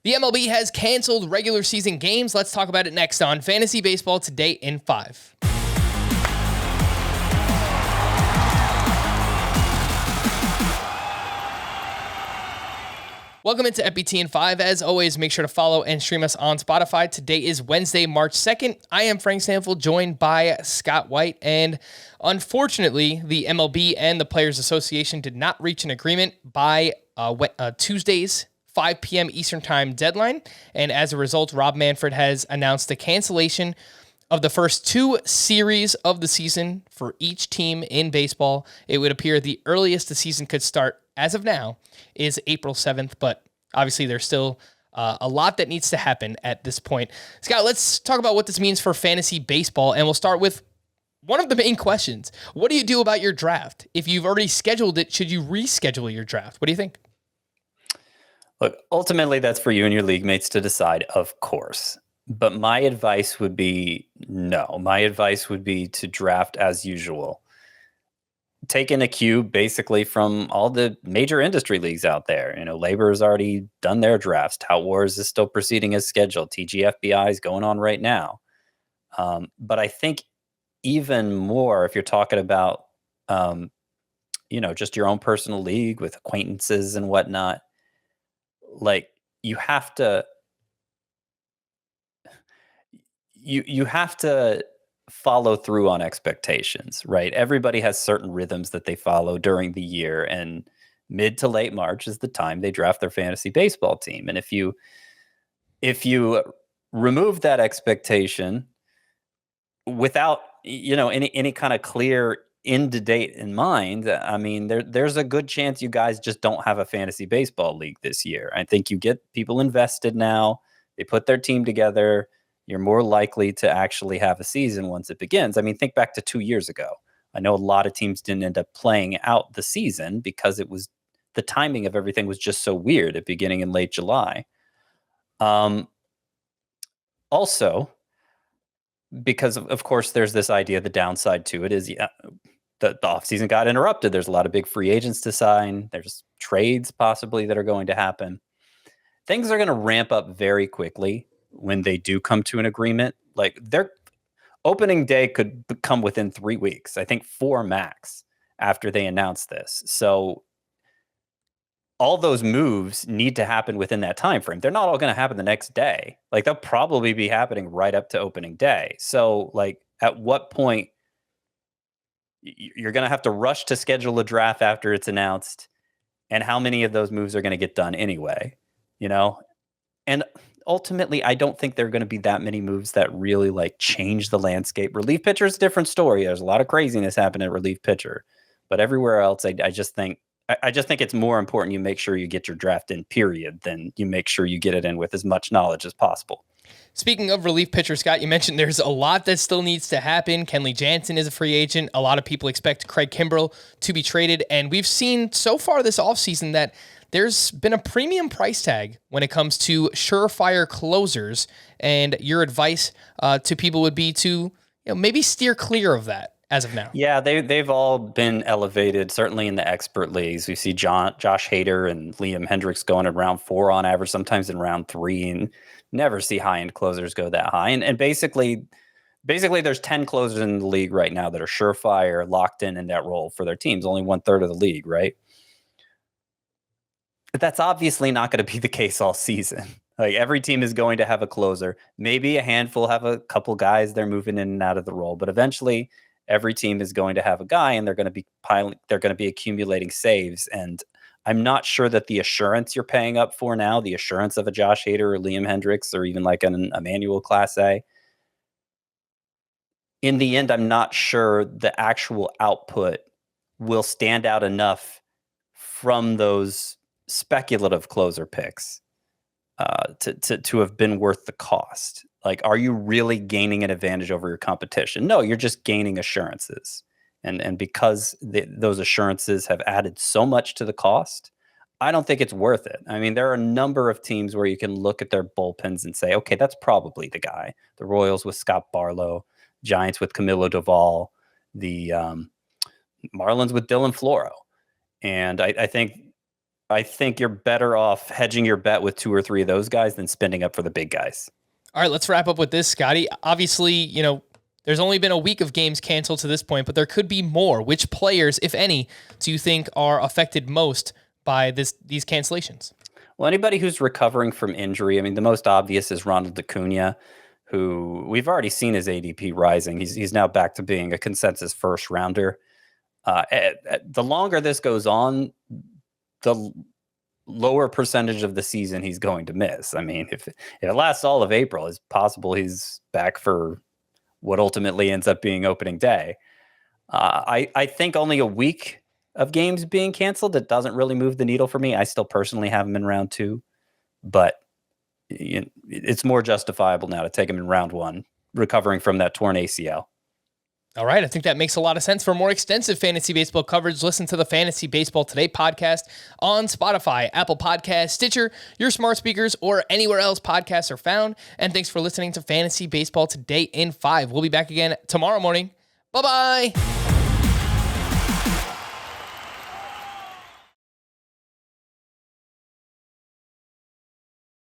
The MLB has canceled regular season games. Let's talk about it next on Fantasy Baseball Today in 5. Welcome into FBT in 5. As always, make sure to follow and stream us on Spotify. Today is Wednesday, March 2nd. I am Frank Stanfield, joined by Scott White. And unfortunately, the MLB and the Players Association did not reach an agreement by Tuesday's 5 p.m. Eastern Time deadline. And as a result, Rob Manfred has announced the cancellation of the first 2 series of the season for each team in baseball. It would appear the earliest the season could start as of now is April 7th, but obviously there's still a lot that needs to happen at this point. Scott, let's talk about what this means for fantasy baseball, and we'll start with one of the main questions. What do you do about your draft? If you've already scheduled it, should you reschedule your draft? What do you think? Look, ultimately, that's for you and your league mates to decide, of course. But my advice would be no. My advice would be to draft as usual. Taking a cue basically from all the major industry leagues out there. Labor has already done their drafts. Tout Wars is still proceeding as scheduled. TGFBI is going on right now. But I think even more if you're talking about, just your own personal league with acquaintances and whatnot, like you have to follow through on expectations, right? Everybody has certain rhythms that they follow during the year, and mid to late March is the time they draft their fantasy baseball team. And if you remove that expectation without, any kind of clear end date in mind, I mean, there's a good chance you guys just don't have a fantasy baseball league this year. I think you get people invested now, they put their team together, you're more likely to actually have a season once it begins. I mean, think back to 2 years ago. I know a lot of teams didn't end up playing out the season because the timing of everything was just so weird at beginning in late July. Also, because of course there's this idea, the downside to it is the offseason got interrupted. There's a lot of big free agents to sign. There's trades possibly that are going to happen. Things are going to ramp up very quickly when they do come to an agreement. Like their opening day could come within 3 weeks, I think 4 max after they announce this. So all those moves need to happen within that time frame. They're not all going to happen the next day. Like they'll probably be happening right up to opening day. So like at what point you're going to have to rush to schedule a draft after it's announced, and how many of those moves are going to get done anyway, And ultimately, I don't think there are going to be that many moves that really like change the landscape. Relief pitcher is a different story. There's a lot of craziness happening at relief pitcher, but everywhere else, I just think it's more important you make sure you get your draft in, period, than you make sure you get it in with as much knowledge as possible. Speaking of relief pitcher, Scott, you mentioned there's a lot that still needs to happen. Kenley Jansen is a free agent. A lot of people expect Craig Kimbrell to be traded, and we've seen so far this offseason that there's been a premium price tag when it comes to surefire closers, and your advice to people would be to maybe steer clear of that as of now. Yeah, they've all been elevated, certainly in the expert leagues. We see Josh Hader and Liam Hendricks going in round 4 on average, sometimes in round 3, and never see high-end closers go that high. And basically there's 10 closers in the league right now that are surefire, locked in that role for their teams, only 1/3 of the league, right? But that's obviously not going to be the case all season. Like every team is going to have a closer. Maybe a handful have a couple guys they're moving in and out of the role, but eventually every team is going to have a guy, and they're going to be accumulating saves. And I'm not sure that the assurance you're paying up for now, the assurance of a Josh Hader or Liam Hendricks or even like an Emmanuel Class A, in the end, I'm not sure the actual output will stand out enough from those speculative closer picks to have been worth the cost. Like, are you really gaining an advantage over your competition? No, you're just gaining assurances. And because those assurances have added so much to the cost, I don't think it's worth it. I mean, there are a number of teams where you can look at their bullpens and say, okay, that's probably the guy. The Royals with Scott Barlow, Giants with Camilo Doval, the Marlins with Dylan Floro. And I think I think you're better off hedging your bet with 2 or 3 of those guys than spending up for the big guys. All right, let's wrap up with this, Scotty. Obviously, there's only been a week of games canceled to this point, but there could be more. Which players, if any, do you think are affected most by these cancellations? Well, anybody who's recovering from injury, I mean, the most obvious is Ronald Acuna, who we've already seen his ADP rising. He's now back to being a consensus first rounder. The longer this goes on, the lower percentage of the season he's going to miss. I mean, if it lasts all of April, it's possible he's back for what ultimately ends up being opening day. I think only a week of games being canceled, it doesn't really move the needle for me. I still personally have him in round 2, but it's more justifiable now to take him in round 1, recovering from that torn ACL. All right, I think that makes a lot of sense. For more extensive fantasy baseball coverage, listen to the Fantasy Baseball Today podcast on Spotify, Apple Podcasts, Stitcher, your smart speakers, or anywhere else podcasts are found. And thanks for listening to Fantasy Baseball Today in 5. We'll be back again tomorrow morning. Bye-bye.